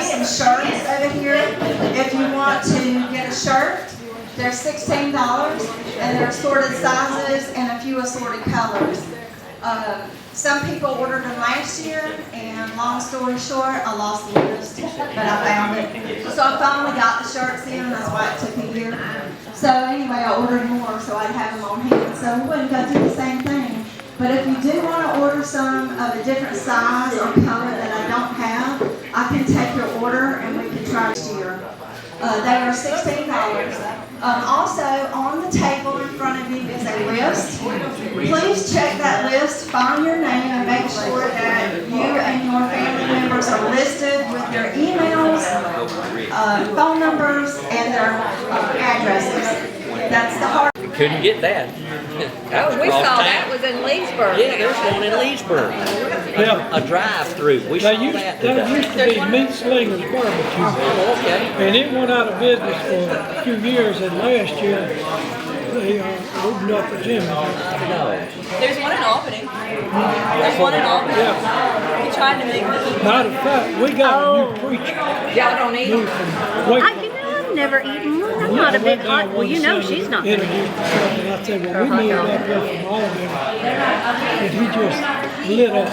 some shirts over here. If you want to get a shirt, they're $16, and they're assorted sizes and a few assorted colors. Some people ordered them last year, and long story short, I lost the list, but I found it. So I finally got the shirts in, that's why it took me here. So anyway, I ordered more so I'd have them on hand. So we wouldn't go through the same thing. But if you do want to order some of a different size or color that I don't have, I can take your order and we can try this year. They are $16. Also, on the table in front of you is a list. Please check that list, find your name, and make sure that you and your family members are listed with their emails, phone numbers, and their addresses. That's the hard. Couldn't get that. Oh, we saw that was in Leesburg. Yeah, there's one in Leesburg. Yeah. A drive-through. We saw that today. That used to be Meat Slinger's Barbecue. Oh, okay. And it went out of business for a few years, and last year they opened up a gym. No. There's one in Albany. There's one in Albany. Yeah. He tried to make me eat. Matter of fact, we got a new preacher. Y'all don't eat. Moved from Waco. I've never eaten one. I'm not a big hot. Well, you know she's not. Introduced herself, and I said, well, we moved up here from Albany, and he just lit up.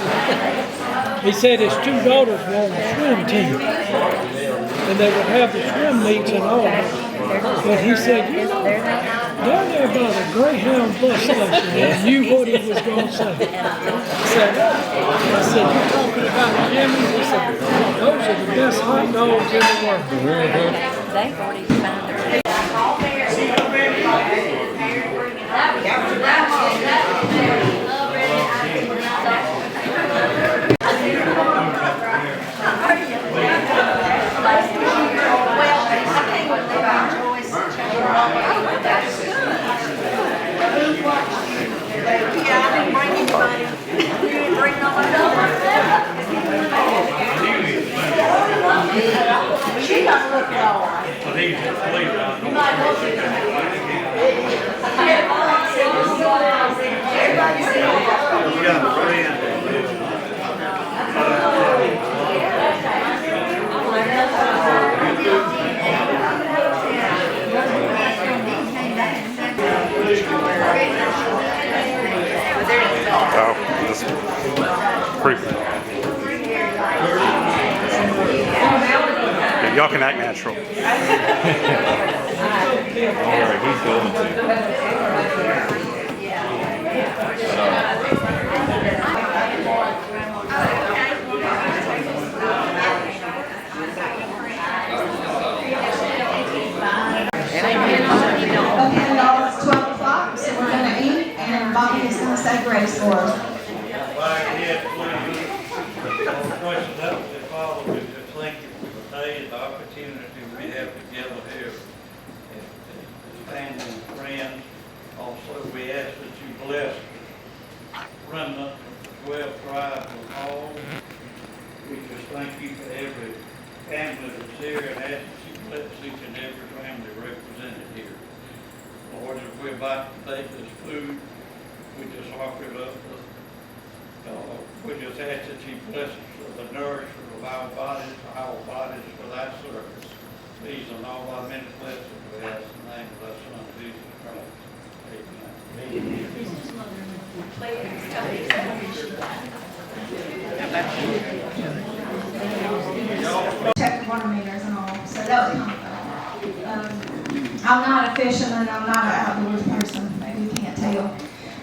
He said his two daughters were on the swim team, and they would have the swim meets and all that. But he said, you know, down there by the Greyhound bus station, and knew what he was going to say. I said, you're talking about Jimmy's? He said, those are the best hot dogs in the world. They've already found their She doesn't look at all. Oh, just briefly. Yeah, y'all can act natural. He's going to. Okay, y'all, it's 12 o'clock, so we're going to eat, and Bobby is going to say grace for us. Question that was the following, we just thank you for the day and the opportunity we have together here as family and friends. Also, we ask that you bless the remnant of 12 tribes of all. We just thank you for every family that's here and ask that you bless each and every family represented here. Lord, as we're about to take this food, we just offer it up. We just ask that you bless us for the nourishment of our bodies for thy service. These and all our many blessings we ask in the name of thy Son, Jesus Christ. Amen. Check the water meters and all, so that was kind of fun. I'm not a fisherman, I'm not an outdoors person, maybe you can't tell.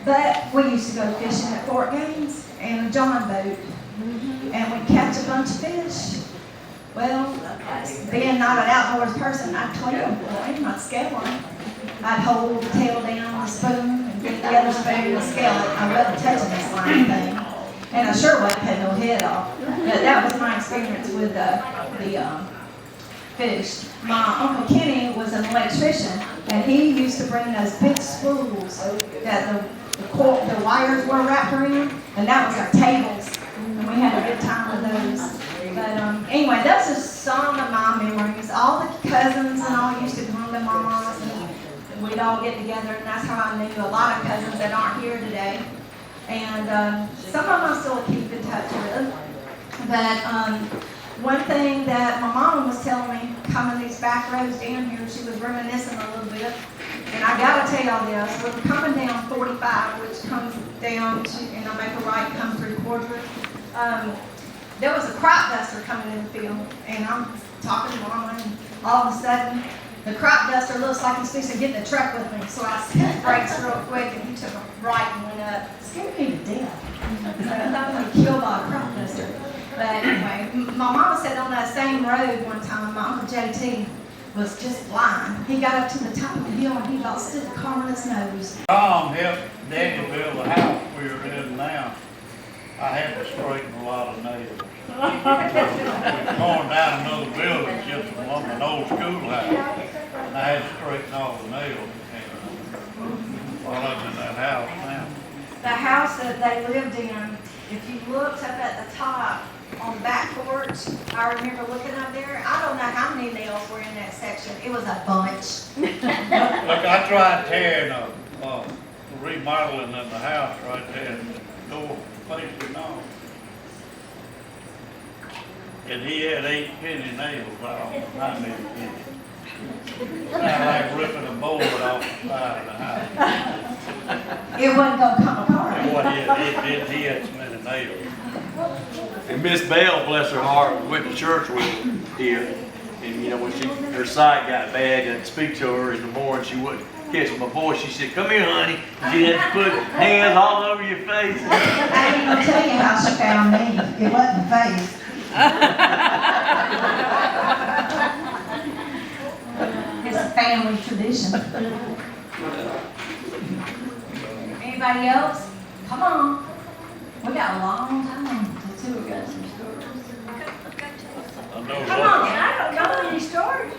But we used to go fishing at Fort Gaines in a john boat, and we'd catch a bunch of fish. Well, being not an outdoors person, I'd clean them, I'd scale them. I'd hold the tail down with a spoon and get the other spoon and scale it. I wasn't touching this slimy thing, and I sure wasn't cutting no head off. But that was my experience with the fish. My Uncle Kenny was an electrician, and he used to bring those big spools that the wires were wrapped around, and that was our tables, and we had a good time with those. But anyway, that's just some of my memories. All the cousins and all used to come to Mama's, and we'd all get together, and that's how I knew a lot of cousins that aren't here today. And some of them I still keep in touch with. But one thing that my mom was telling me, coming these back roads down here, she was reminiscing a little bit. And I gotta tell y'all this, we're coming down 45, which comes down to, and I make a right, come through Cordwood. There was a crop duster coming in the field, and I'm talking to Mama, and all of a sudden, the crop duster looks like he's fixing to get in the truck with me. So I skipped brakes real quick, and he took a right and went up. It scared me to death. So I thought I was killed by a crop duster. But anyway, my mama said on that same road one time, my Uncle JT was just blind. He got up to the top of the hill and he about stood the car on his nose. Tom helped Daddy build the house we're in now. I had to straighten a lot of nails. We're torn down another building, just an old schoolhouse. And I had to straighten all the nails. While I'm in that house now. The house that they lived in, if you looked up at the top on the back porch, I remember looking up there, I don't know how many nails were in that section. It was a bunch. Look, I tried tearing remodeling in the house right there, door facing off. And he had 8 penny nails, but I don't know how many pennies. Kind of like ripping a board off the side of the house. It wasn't gonna come apart. He had so many nails. And Miss Bell, bless her heart, went to church with here. And you know, when her sight got bad, and I'd speak to her in the morning, she wouldn't catch my voice. She said, "Come here, honey." She had to put hands all over your face. I ain't gonna tell you how she found me. It wasn't the face. It's a family tradition. Anybody else? Come on. We got a long time. Let's see, we got some stories. I know Come on, I don't know any stories.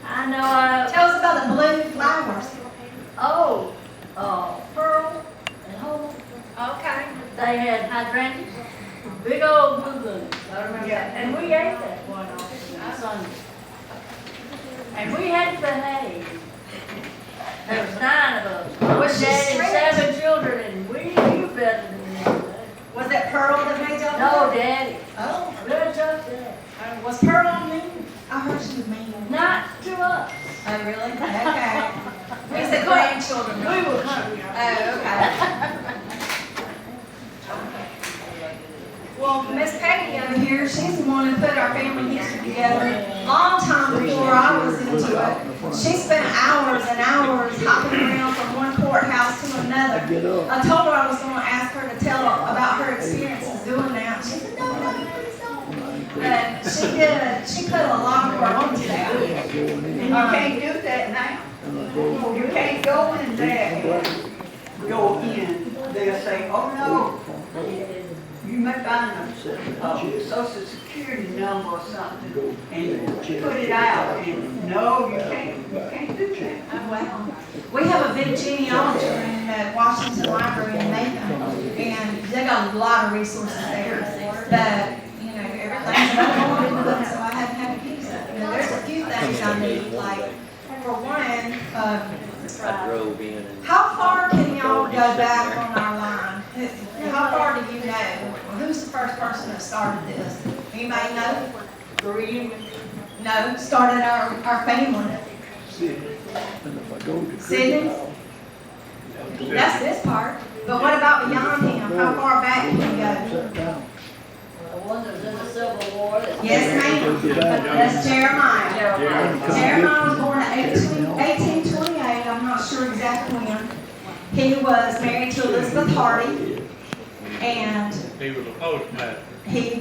I know, Tell us about the blue flowers. Pearl and Hope, Okay. they had hydrangeas, big old blue blooms, I remember that. And we ate that one on Sunday. And we had to behave. There was 9 of us. Was she Daddy and strict? 7 children, and we knew better than that. Was that Pearl that made y'all? No, Daddy. Oh. Good tough Dad. Was Pearl mean? I heard she was mean. Not to us. Oh, really? Okay. We said grandchildren. We were country. Oh, okay. Well, Miss Peggy over here, she's the one who put our family history together. Long time before I was into it. She spent hours and hours hopping around from one courthouse to another. I told her I was going to ask her to tell about her experiences doing that. She said, no, please don't. But she did. She put a lot of work into that. And you can't do that now. You can't go in there and go in. They'll say, oh no, you may find a social security number or something and put it out. And no, you can't do that. Oh, wow. We have a big genealogy in the Washington Library in Macon, and they got a lot of resources there. But, you know, everything's available in the book, so I haven't had to use it. You know, there's a few things I need, like, for one, I drove in and. how far can y'all go back on our line? How far do you know? Who's the first person that started this? Anybody know? No, started our family. Sydney? That's this part. But what about beyond him? How far back can you go? The one that was in the Civil War. Yes, ma'am. That's Jeremiah. Jeremiah was born in 1828. I'm not sure exactly when. He was married to Elizabeth Hardy, and He was a postmaster. he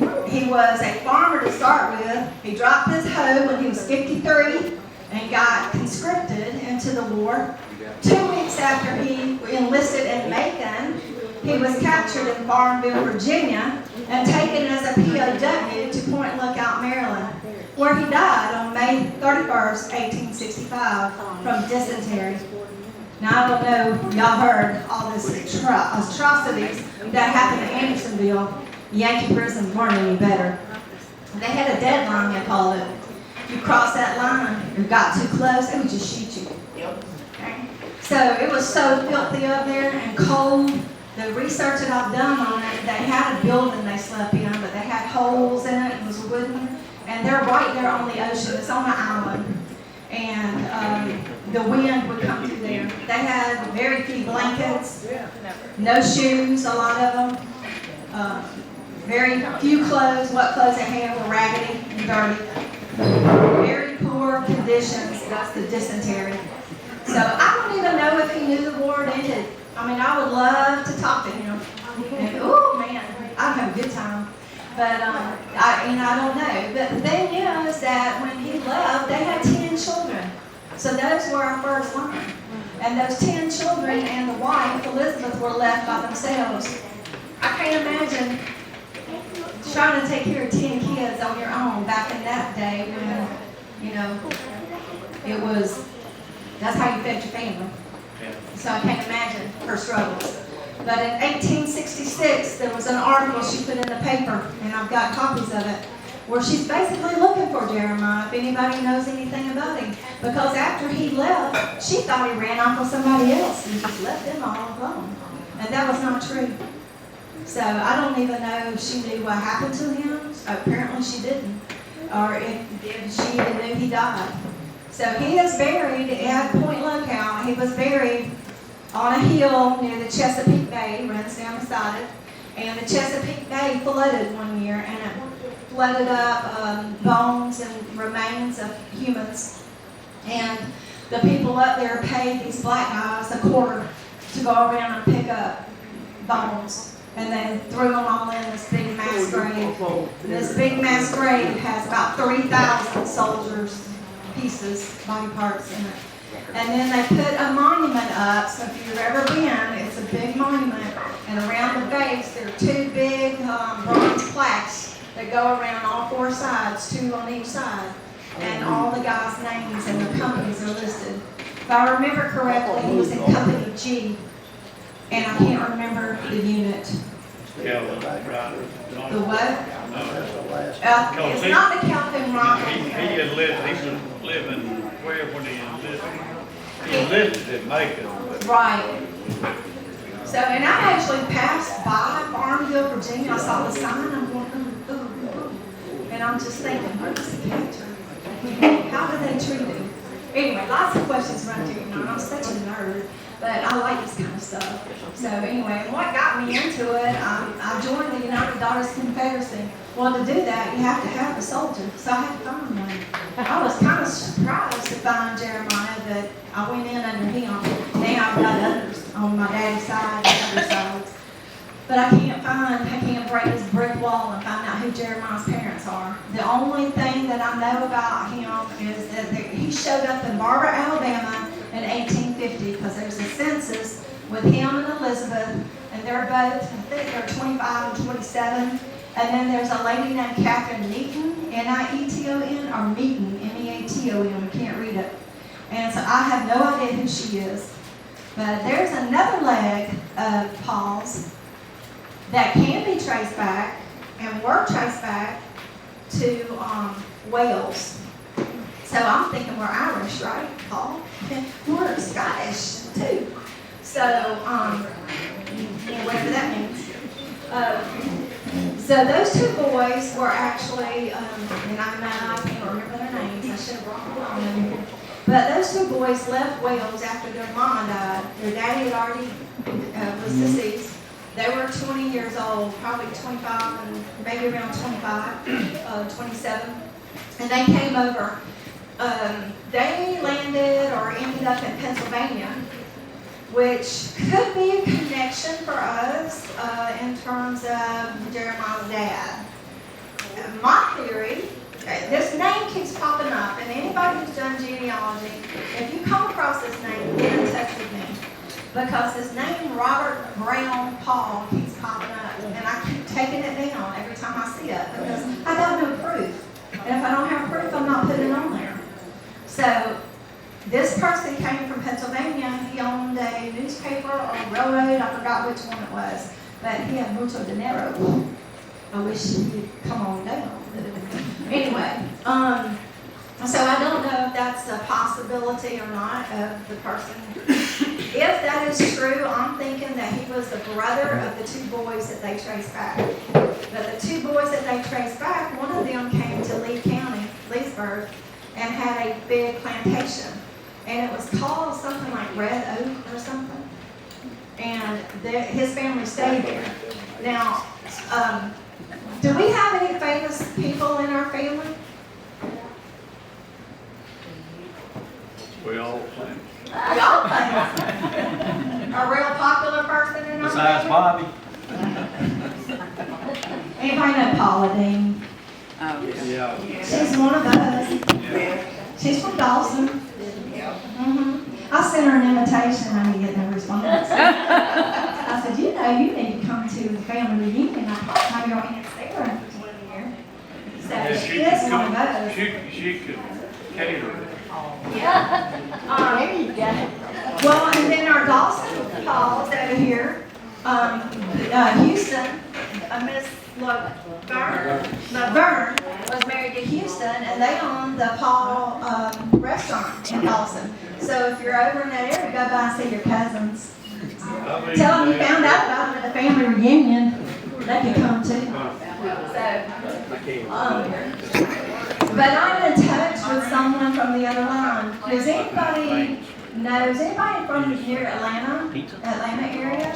was a farmer to start with. He dropped his hoe when he was 53 and got conscripted into the war. 2 weeks after he enlisted in Macon, he was captured in Farmville, Virginia, and taken as a POW to Point Lookout, Maryland, where he died on May 31st, 1865, from dysentery. Now, I don't know, y'all heard all this atrocities that happened in Andersonville. Yankee prisons weren't any better. They had a deadline, they called it. If you cross that line or got too close, they would just shoot you. Okay? So it was so filthy up there and cold. The research that I've done on it, they had a building they slept in, but they had holes in it. It was wooden. And and they're right there on the ocean. It's on an island, and the wind would come through there. They had very few blankets, no shoes, a lot of them, very few clothes. What clothes they had were raggedy and dirty. Very poor conditions. That's the dysentery. So I don't even know if he knew the war ended. I mean, I would love to talk to him. And oh man, I'd have a good time. But I don't know. But the thing is that when he left, they had 10 children. So those were our first line. And those 10 children and the wife, Elizabeth, were left by themselves. I can't imagine trying to take care of 10 kids on your own back in that day when, you know, it was, that's how you fed your family. So I can't imagine her struggles. But in 1866, there was an article she put in the paper, and I've got copies of it, where she's basically looking for Jeremiah, if anybody knows anything about him. Because after he left, she thought he ran off with somebody else and just left them all alone. And that was not true. So I don't even know if she knew what happened to him. Apparently she didn't. Or if she even knew he died. So he is buried at Point Lookout. He was buried on a hill near the Chesapeake Bay, runs down beside it. And the Chesapeake Bay flooded one year, and it flooded up bones and remains of humans. And the people up there paid these black guys $25 to go around and pick up bones. And then threw them all in this big mass grave. This big mass grave has about 3,000 soldiers' pieces, body parts in it. And then they put a monument up, so if you've ever been, it's a big monument. And around the base, there are 2 big bronze plaques that go around all 4 sides, 2 on each side. And all the guys' names and their companies are listed. If I remember correctly, he was in Company G. And I can't remember the unit. The what? It's not the Calvin Rock. He was living where when he enlisted? He enlisted in Macon. Right. So, and I actually passed by Farmville, Virginia. I saw the sign. I'm going, ooh. And I'm just thinking, where's the character? How do they treat him? Anyway, lots of questions run through your mind. I'm such a nerd. But I like this kind of stuff. So anyway, and what got me into it, I joined the United Daughters Confederacy. Well, to do that, you have to have a soldier. So I had to find one. I was kind of surprised to find Jeremiah, but I went in under him. Now I've got others on my daddy's side and other sides. But I can't break this brick wall and find out who Jeremiah's parents are. The only thing that I know about him is that he showed up in Barber, Alabama in 1850, because there's a census with him and Elizabeth, and they're both, I think they're 25 and 27. And then there's a lady named Catherine Neaton, N-I-E-T-O-N, or Meaton, M-E-A-T-O-N, we can't read it. And so I have no idea who she is. But there's another leg of Paul's that can be traced back, and were traced back to Wales. So I'm thinking we're Irish, right, Paul? We're Scottish, too. So, whatever that means. So those 2 boys were actually, and I can't remember their names, I should have brought them. But those 2 boys left Wales after their mama died. Their daddy had already was deceased. They were 20 years old, probably 25, and maybe around 25, 27. And they came over. They landed or ended up in Pennsylvania, which could be a connection for us in terms of Jeremiah's dad. My theory, this name keeps popping up, and anybody who's done genealogy, if you come across this name, get in touch with me. Because this name, Robert Brown Paul, keeps popping up, and I keep taking it down every time I see it, because I got no proof. And if I don't have proof, I'm not putting it on there. So this person came from Pennsylvania. He owned a newspaper or a railroad. I forgot which one it was. But he had mucho dinero. I wish he'd come on down. Anyway, so I don't know if that's a possibility or not of the person. If that is true, I'm thinking that he was the brother of the 2 boys that they traced back. But the 2 boys that they traced back, one of them came to Lee County Leesburg and had a big plantation. And it was called something like Red Oak or something. And his family stayed there. Now, do we have any famous people in our family? We all think. Y'all famous. A real popular person in our Besides family? Bobby. Anybody know Paula Dean? Yeah. She's one of us. She's from Dawson. I sent her an invitation, I didn't get no response. I said, you need to come to the family reunion. I thought how your aunt's there one year. So she is one of us. She could cater it. There you go. Well, and then our Dawson Paul's over here, Houston, Miss Laverne was married to Houston, and they own the Paul restaurant in Dawson. So if you're over in that area, go by and see your cousins. Tell them you found out about them at the family reunion. They can come too. But I'm in touch with someone from the other line. Does anybody from near Atlanta area?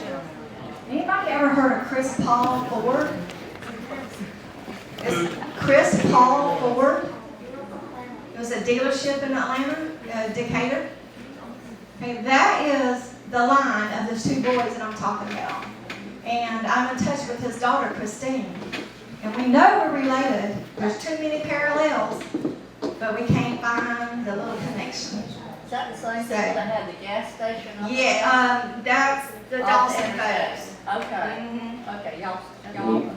Anybody ever heard of Chris Paul Ford? It's Chris Paul Ford. It was a dealership in Atlanta, Decatur. Okay, that is the line of those two boys that I'm talking about. And I'm in touch with his daughter, Christine. And we know we're related. There's too many parallels, but we can't find the little connection. Is that the same thing that had the gas station up there? Yeah, that's the Dawson folks. Okay. Okay, y'all, okay.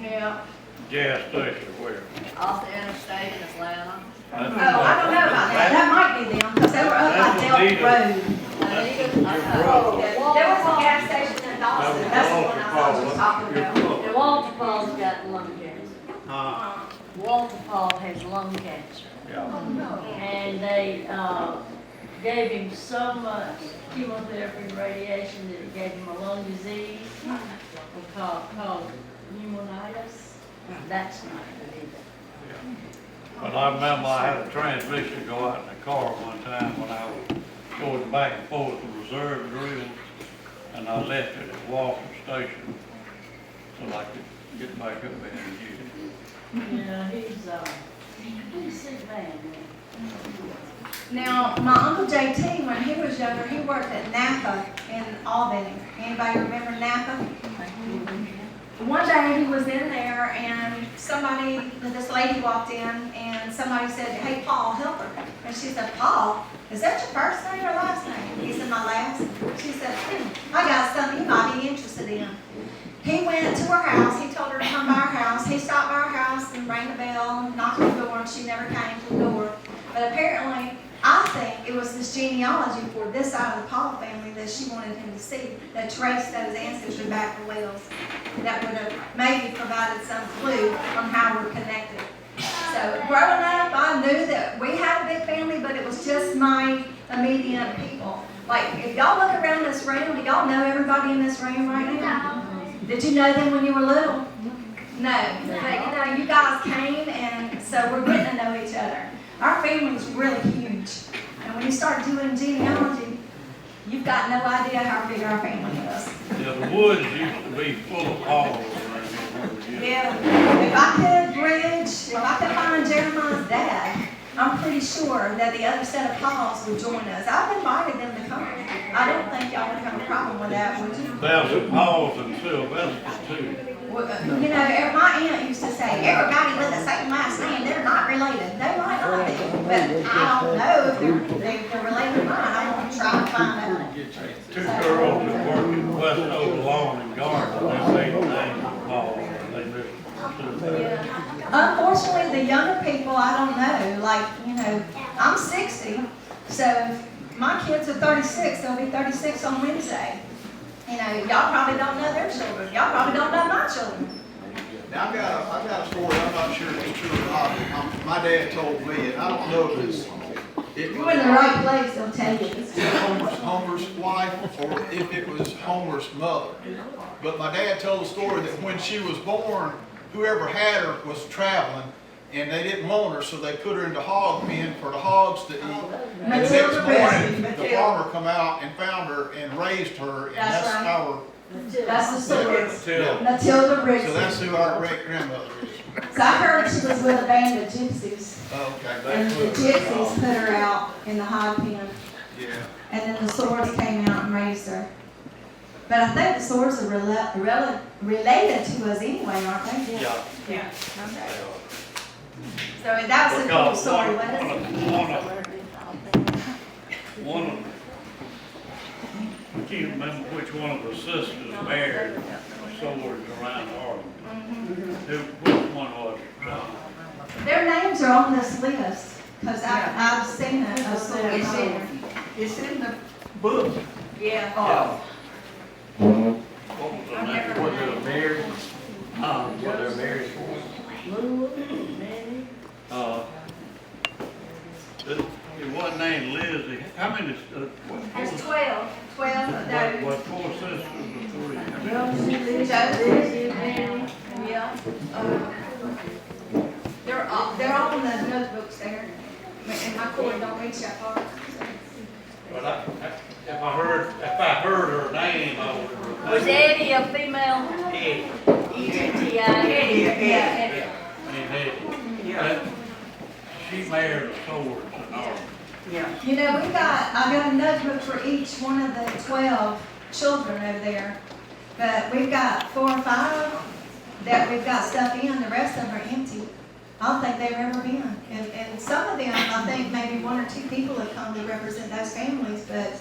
Yeah. Gas station where? Off the interstate in Atlanta. Oh, I don't know about that. That might be them, because they were up by Delta Road. There was a gas station in Dawson. That's the one I was talking about. And Walter Paul's got lung cancer. Walter Paul has lung cancer. And they gave him so much chemotherapy and radiation that it gave him a lung disease called pneumonitis. That's not good either. But I remember I had a transmission go out in the car one time when I was going back and forth to reserve drill, and I left it at Walton Station so I could get back up there and use it. Yeah, he's a sick man. Now, my Uncle JT, when he was younger, he worked at Napa in Albany. Anybody remember Napa? One day he was in there and this lady walked in and somebody said, "Hey, Paul, help her." And she said, "Paul, is that your first name or last name?" He said, "My last." She said, "I got something you might be interested in." He went to her house. He told her to come by our house. He stopped by our house and rang the bell, knocked on the door, and she never came to the door. But apparently, I think it was this genealogy for this side of the Paul family that she wanted him to see, that traced those ancestry back to Wales. That would have maybe provided some clue on how we're connected. So growing up, I knew that we had a big family, but it was just my immediate people. Like, if y'all look around this room, do y'all know everybody in this room right now? Did you know them when you were little? No. But you guys came, and so we're getting to know each other. Our family's really huge. And when you start doing genealogy, you've got no idea how big our family is. Yeah, the woods used to be full of Pauls around here. Yeah. If I could find Jeremiah's dad, I'm pretty sure that the other set of Pauls would join us. I've invited them to come. I don't think y'all would have a problem with that, would you? There's some Pauls and Sylvester too. You know, my aunt used to say, everybody with the same last name, they're not related. They might not be, but I don't know if they're related or not. I'm going to try to find out. Two girls that work in West Oak Lawn and Garden, they made the name of Paul, and they lived in Sylvester. Unfortunately, the younger people, I don't know. Like, you know, I'm 60, so my kids are 36. They'll be 36 on Wednesday. You know, y'all probably don't know their children. Y'all probably don't know my children. Now, I've got a story, I'm not sure if it's true or not. My dad told me, and I don't know if it's... You're in the right place, they'll tell you. Homer's wife, or if it was Homer's mother. But my dad told the story that when she was born, whoever had her was traveling, and they didn't want her, so they put her in the hog pen for the hogs to eat. And the next Matilda morning, Rescue. the farmer come out and found her and raised her, and That's that's right. our, That's the source. Until, Matilda so Riggs. that's who our great grandmother is. So I heard she was with a band of gypsies, Okay. and the gypsies put her out in the hog pen, Yeah. and then the swords came out and raised her. But I think the swords are related to us anyway, aren't they? yeah. Yeah. So that was a cool Because story, wasn't it? one of, I can't remember which one of the sisters married swords around Arlington. Which one was it? Their names are on this list, because I've seen a sword. It's in the book. Yeah. What was the name? Was it a marriage? Um, Was there a marriage for It wasn't named Lizzie. How many, There's 12 of those. what, four sisters or three? Yeah. They're all in the notebooks there. And my cord don't reach that far. But if I heard her name, I would have. Was Eddie a female? Eddie. E-T-T-I. And she married the swords and all. Yeah. You know, I got a notebook for each one of the 12 children over there. But we've got 4 or 5 that we've got stuff in, the rest of them are empty. I don't think they've ever been. And some of them, I think maybe 1 or 2 people have come to represent those families, but,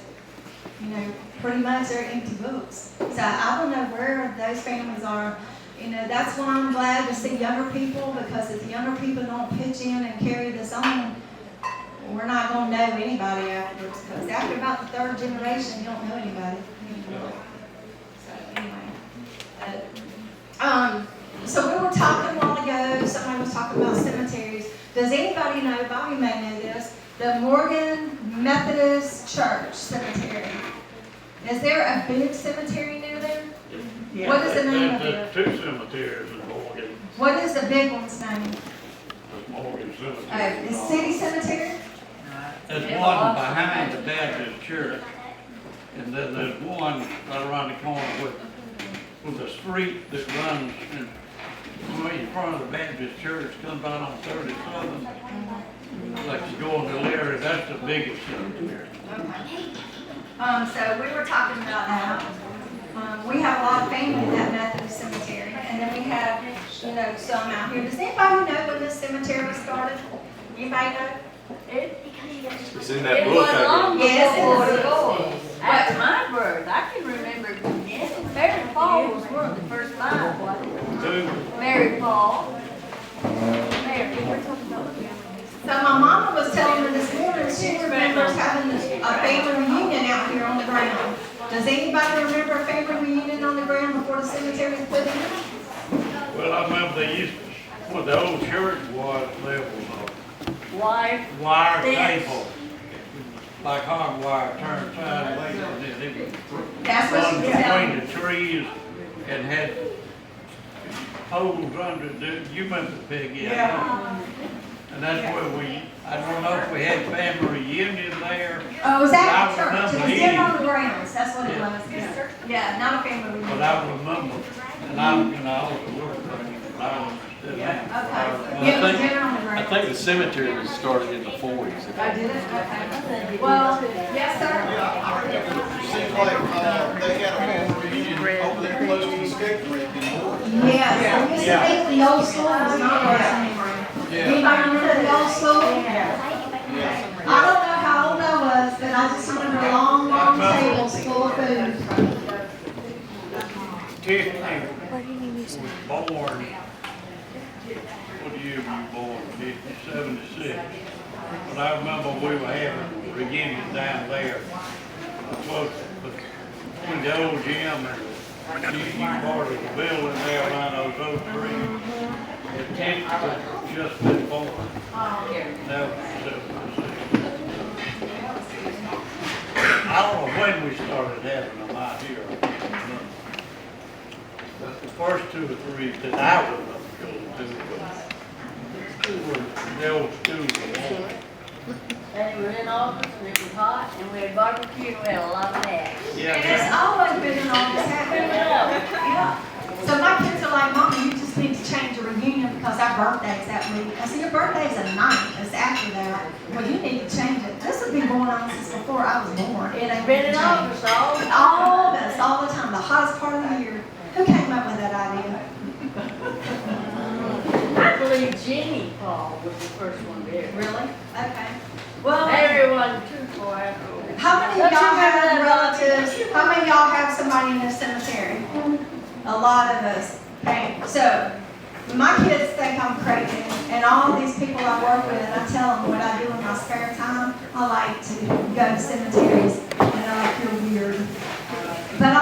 you know, pretty much they're empty books. So I don't know where those families are. You know, that's why I'm glad to see younger people, because if the younger people don't pitch in and carry this on, we're not going to know anybody afterwards. Because after about the 3rd generation, you don't know anybody. So anyway. So we were talking a while ago, somebody was talking about cemeteries. Does anybody know, Bobby may know this, the Morgan Methodist Church Cemetery? Is there a big cemetery near there? Yeah. What is the name of There's it? 2 cemeteries in Morgan. What is the big one's name? There's Morgan Cemetery. The City Cemetery? There's one behind the Baptist church, and then there's one right around the corner with a street that runs in front of the Baptist church, comes out on 37. Like you go into Larry, that's the biggest cemetery. Okay. So we were talking about that. We have a lot of family in that Methodist cemetery, and then we have, you know, some out here. Does anybody know when this cemetery was started? Anybody know? It's in that It book. was I long Yes, it before was. yours. After my birth, I can remember, Mary Paul was one of the first 5, wasn't it? Two, Mary Paul. Mary, we're talking about So my mama was telling me this morning, she remembers having a family reunion out here on the ground. Does anybody remember a family reunion on the ground before the cemetery was put in? well, I remember they used to, what the old church was, there was wire. a wire Fence. table, like hard wire turned sideways, and then it was That's what run she was telling between me. the trees and had holes under the, you remember the pig, Yeah. And that's where I don't know if we had family reunion there, Oh, it was at the I church, it was remember down he- on the grounds, that's what it Yeah. was. Yeah, not a family but reunion. I remember, and I was a little thing, I was still Okay, there. yeah, it was down on the I grounds. think the cemetery was started in the 40s. I did it, okay. Well, yes, sir. Yeah, I remember, it seems like, they had a family reunion over there close to the skate rink in Morgan. Yeah, we used to think the old school was not working anymore. Anybody remember the old school? I don't know how old I was, but I just remember long, long tables full of food. Tiffany was born, what year were you born, 76? But I remember we were having a reunion down there, close between the old gym and you part of the building there around those oak trees. And Tiffany was just been born. That was 76. I don't know when we started having them out here. I can't remember. But the first 2 or 3 that I remember going to, The old school. They were in office and it was hot and we had barbecue and we had a lot of that. Yeah, And it's always been an office happening. Yeah. So my kids are like, Mama, you just need to change your reunion because our birthday's that week. I said, your birthday's the 9th. It's after that. Well, you need to change it. This has been going on since before I was born. It ain't Been in changed. office all the time. All the time, the hottest part of the year. Who came up with that idea? I believe Jenny Paul was the first one there. Really? Okay. Well, Everyone too far after. how many of y'all have relatives? How many of y'all have somebody in the cemetery? A lot of us. Okay, so my kids think I'm crazy, and all these people I work with, I tell them what I do in my spare time. I like to go to cemeteries, and I feel weird. But I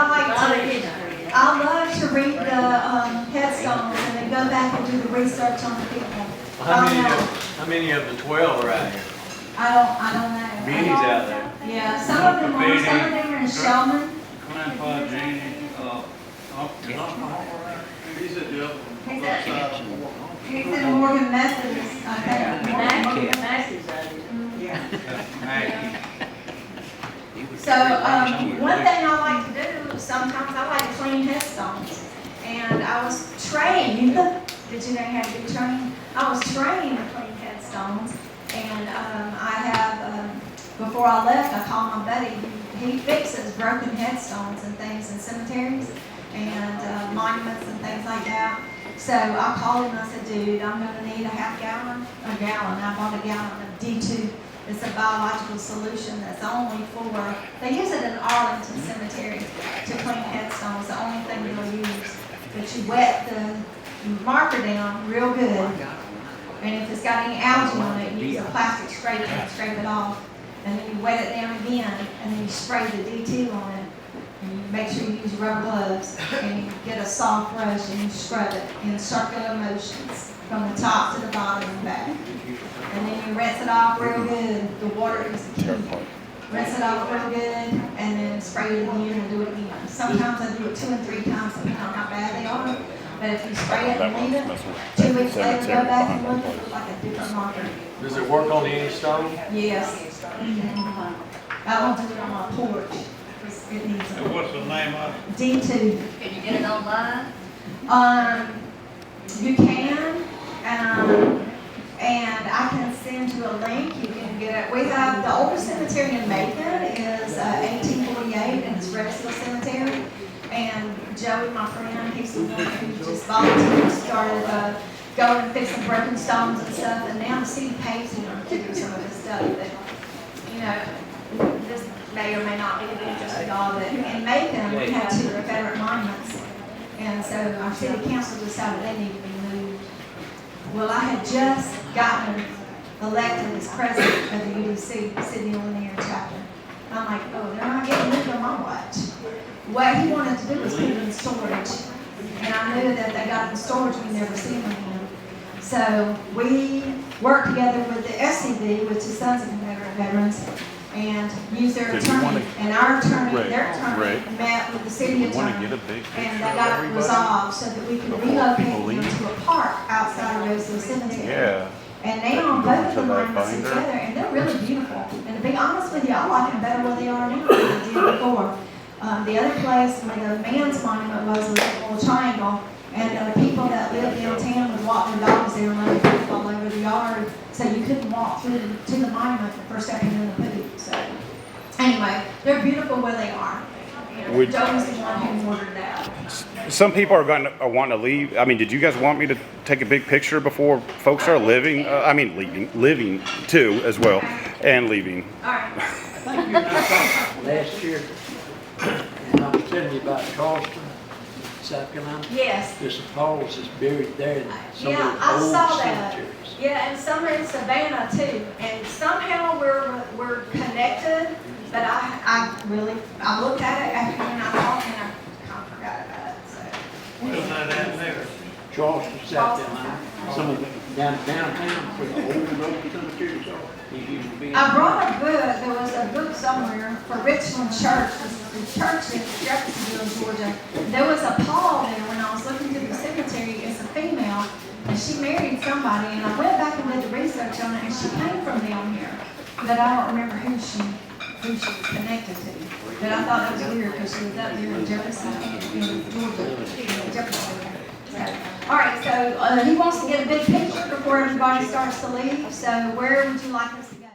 love to read the headstones and then go back and do the research on the people. How many of the 12 are out here? I don't know. Benny's out there. Yeah, some of them are in Shellman. Grandpa Jenny, He's at the other He's side at- of the wall. He's in Morgan Methodist, I think. Massey's out here. Yeah. So, one thing I like to do, sometimes I like to clean headstones. And I was trained, did you know you had to be trained? I was trained to clean headstones. And I have, before I left, I called my buddy. He fixes broken headstones and things in cemeteries and monuments and things like that. So I called him and I said, dude, I'm going to need a gallon. I bought a gallon of D2. It's a biological solution that's only for, they use it in Arlington Cemetery to clean headstones, the only thing they'll use. But you wet the marker down real good, and if it's got any algae on it, you use a plastic scraper and scrape it off. And then you wet it down again, and then you spray the D2 on it. And you make sure you use rubber gloves, and you get a soft brush and you scrub it in circular motions from the top to the bottom and back. And then you rinse it off real good. The water is the key. Rinse it off real good, and then spray it again and do it again. Sometimes I do it 2 and 3 times depending on how bad they are. But if you spray it and leave it, 2 weeks later go back and look, it looks like a different marker. Does it work on any stone? Yes. I won't do it on my porch. It needs so it. what's the name of it? D2. Can you get it online? You can, and I can send you a link. You can get it. We have the oldest cemetery in Macon is 1848, and it's Rexville Cemetery. And Joey, my friend, he's the one who just volunteered, started going and fixing broken stones and stuff. And now the city pays him to do some of this stuff. But, you know, this may or may not be of interest at all. But in Macon, we have 2 Confederate monuments. And so our city council decided they need to be moved. Well, I had just gotten elected as president of the UDC, Sydney Linear chapter. And I'm like, oh, they're not getting moved on my watch. What he wanted to do was put it in storage. And I knew that they got it in storage, we never seen them again. So we worked together with the SCV, which is Sons of Confederate Veterans, and used their attorney. And our attorney, their attorney, met with the city attorney. And they got it resolved so that we can relocate them to a park outside of Roseville Cemetery. Yeah. And now both of the monuments together, and they're really beautiful. And to be honest with you, I like them better where they are now than I did before. The other place where the man's monument was a little triangle, and the people that lived downtown would walk their dogs there and let them poop all over the yard, so you couldn't walk through to the monument before stepping in the poop. So anyway, they're beautiful where they are. And Joey's the one who ordered that. Some people are going to want to leave. I mean, did you guys want me to take a big picture before folks start living? Living too as well, and leaving. All right. Last year, and I was telling you about Charleston, South Carolina. Yes. There's some Pauls that's buried there in some Yeah, of I those saw old that. cemeteries. Yeah, and some are in Savannah too. And somehow we're connected, but I looked at it after when I talked and I kind of forgot about it. So. Where's that at there? Charleston, South Carolina. Some of them downtown where the old cemeteries are. It used to be. I brought a book. There was a book somewhere for Richland Church. The church in Jeffersonville, Georgia. There was a Paul there when I was looking through the cemetery. It's a female, and she married somebody, and I went back and did the research on it, and she came from down here. But I don't remember who she was connected to. But I thought that was weird, because she was up here in Jefferson, in Georgia, Jefferson. So, all right, so he wants to get a big picture before everybody starts to leave. So where would you like us to go?